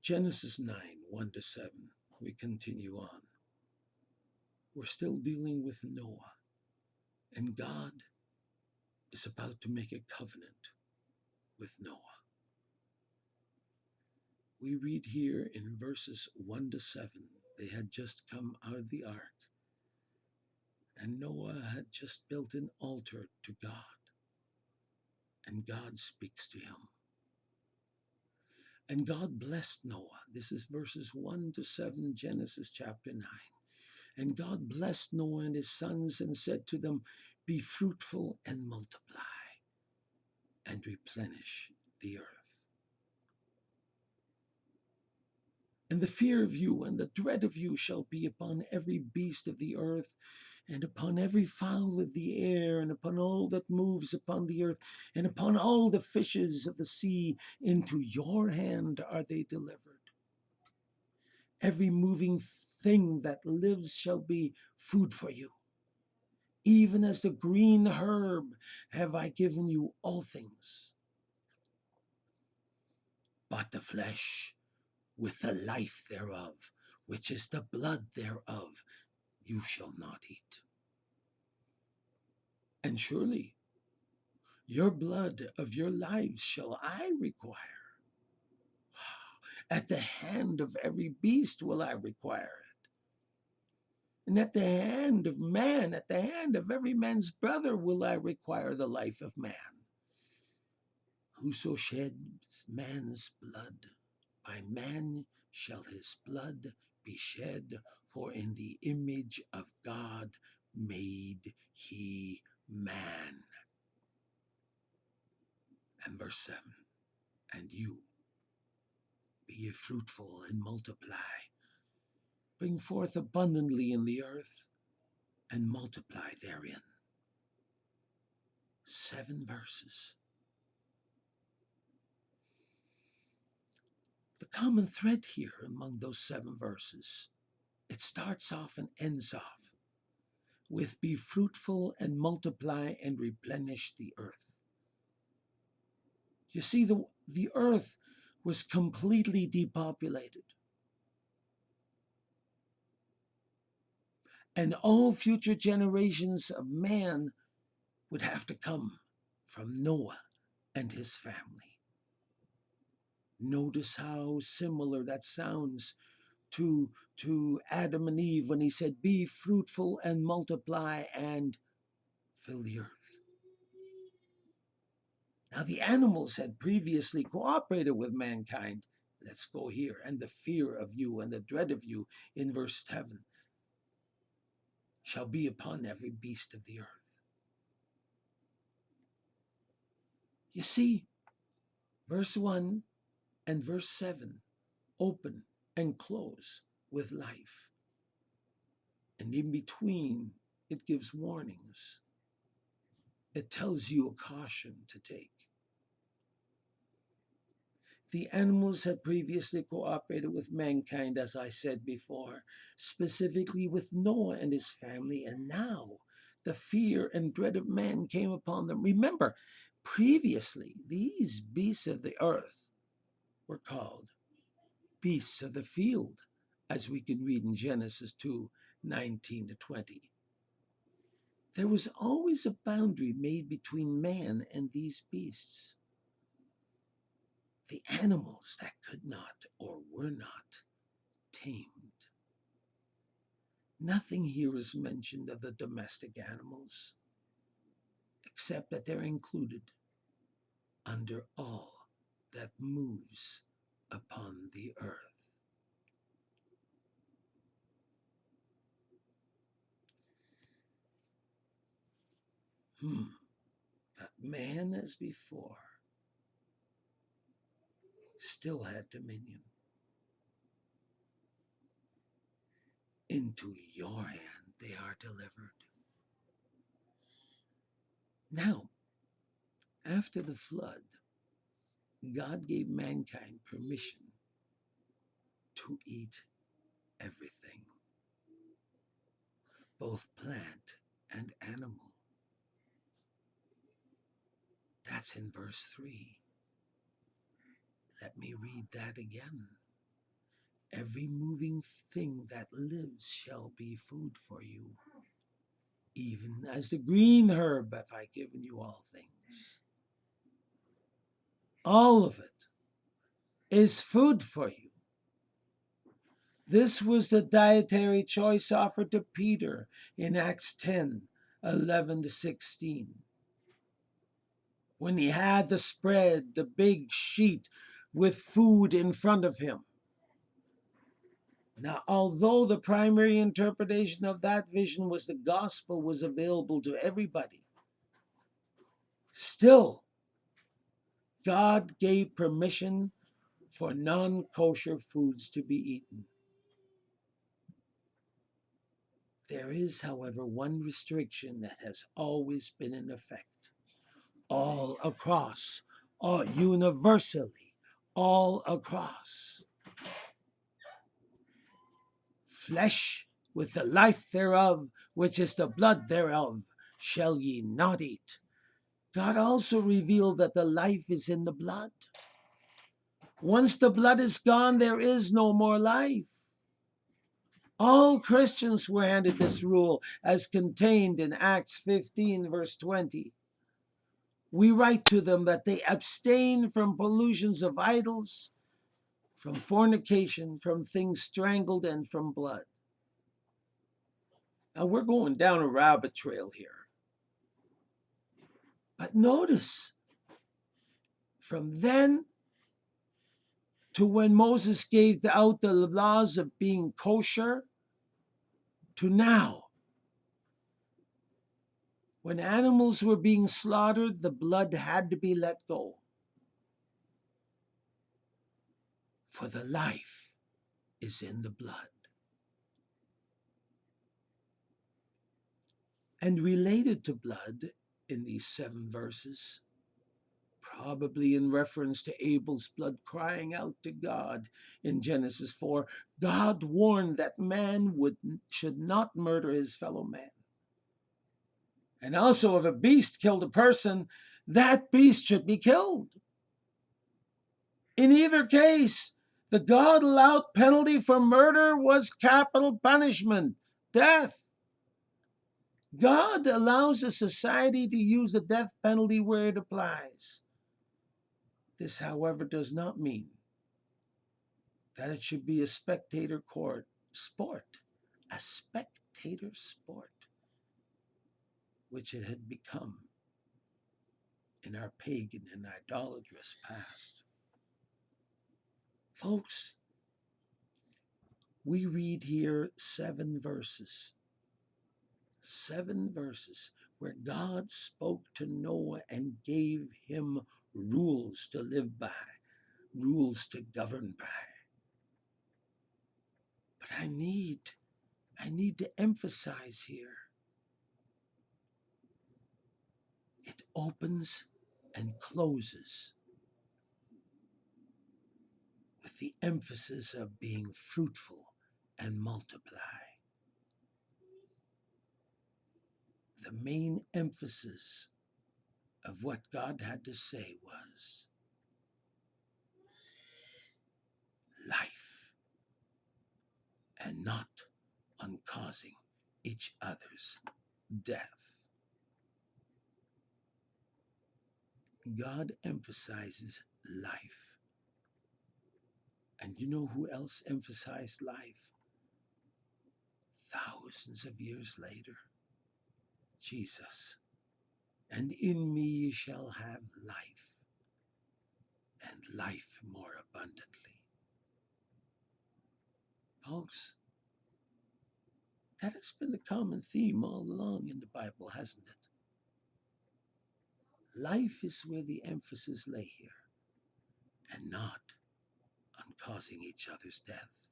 Genesis 9, 1-7. We continue on. We're still dealing with Noah, and God is about to make a covenant with Noah. We read here in verses 1-7, they had just come out of the ark, and Noah had just built an altar to God, and God speaks to him. And God blessed Noah. This is verses 1-7, Genesis chapter 9. And God blessed Noah and his sons and said to them, "Be fruitful and multiply and replenish the earth. And the fear of you and the dread of you shall be upon every beast of the earth, and upon every fowl of the air, and upon all that moves upon the earth, and upon all the fishes of the sea. Into your hand are they delivered. Every moving thing that lives shall be food for you. Even as the green herb have I given you all things. But the flesh with the life thereof, which is the blood thereof, you shall not eat. And surely your blood of your lives shall I require. Wow. At the hand of every beast will I require it. And at the hand of man, at the hand of every man's brother will I require the life of man. Whoso sheds man's blood, by man shall his blood be shed, for in the image of God made he man. And verse 7, and you, be ye fruitful and multiply, bring forth abundantly in the earth, and multiply therein. 7 verses. The common thread here among those 7 verses, it starts off and ends off with be fruitful and multiply and replenish the earth. You see, the earth was completely depopulated. And all future generations of man would have to come from Noah and his family. Notice how similar that sounds to Adam and Eve when he said, be fruitful and multiply and fill the earth. Now the animals had previously cooperated with mankind. Let's go here. And the fear of you and the dread of you in verse 7 shall be upon every beast of the earth. You see, verse 1 and verse 7 open and close with life. And in between, it gives warnings. It tells you a caution to take. The animals had previously cooperated with mankind, as I said before, specifically with Noah and his family, and now the fear and dread of man came upon them. Remember, previously, these beasts of the earth were called beasts of the field, as we can read in Genesis 2:19-20. There was always a boundary made between man and these beasts. The animals that could not or were not tamed. Nothing here is mentioned of the domestic animals, except that they're included under all that moves upon the earth. That man, as before, still had dominion. Into your hand they are delivered. Now, after the flood, God gave mankind permission to eat everything, both plant and animal. That's in verse 3. Let me read that again. Every moving thing that lives shall be food for you, even as the green herb have I given you all things. All of it is food for you. This was the dietary choice offered to Peter in Acts 10:11-16. When he had the spread, the big sheet with food in front of him. Now, although the primary interpretation of that vision was the gospel was available to everybody, still, God gave permission for non-kosher foods to be eaten. There is, however, one restriction that has always been in effect, all across, all universally, all across. Flesh with the life thereof, which is the blood thereof, shall ye not eat. God also revealed that the life is in the blood. Once the blood is gone, there is no more life. All Christians were handed this rule as contained in Acts 15:20. We write to them that they abstain from pollutions of idols, from fornication, from things strangled, and from blood. Now we're going down a rabbit trail here. But notice, from then to when Moses gave out the laws of being kosher, to now, when animals were being slaughtered, the blood had to be let go. For the life is in the blood. And related to blood in these 7 verses, probably in reference to Abel's blood crying out to God in Genesis 4, God warned that man should not murder his fellow man. And also, if a beast killed a person, that beast should be killed. In either case, the God-allowed penalty for murder was capital punishment, death. God allows a society to use the death penalty where it applies. This, however, does not mean that it should be a spectator sport, a spectator sport, which it had become in our pagan and idolatrous past. Folks, we read here 7 verses where God spoke to Noah and gave him rules to live by, rules to govern by. But I need to emphasize here, it opens and closes with the emphasis of being fruitful and multiply. The main emphasis of what God had to say was life, and not on causing each other's death. God emphasizes life. And you know who else emphasized life? Thousands of years later, Jesus. And in me ye shall have life, and life more abundantly. Folks, that has been the common theme all along in the Bible, hasn't it? Life is where the emphasis lay here, and not on causing each other's death.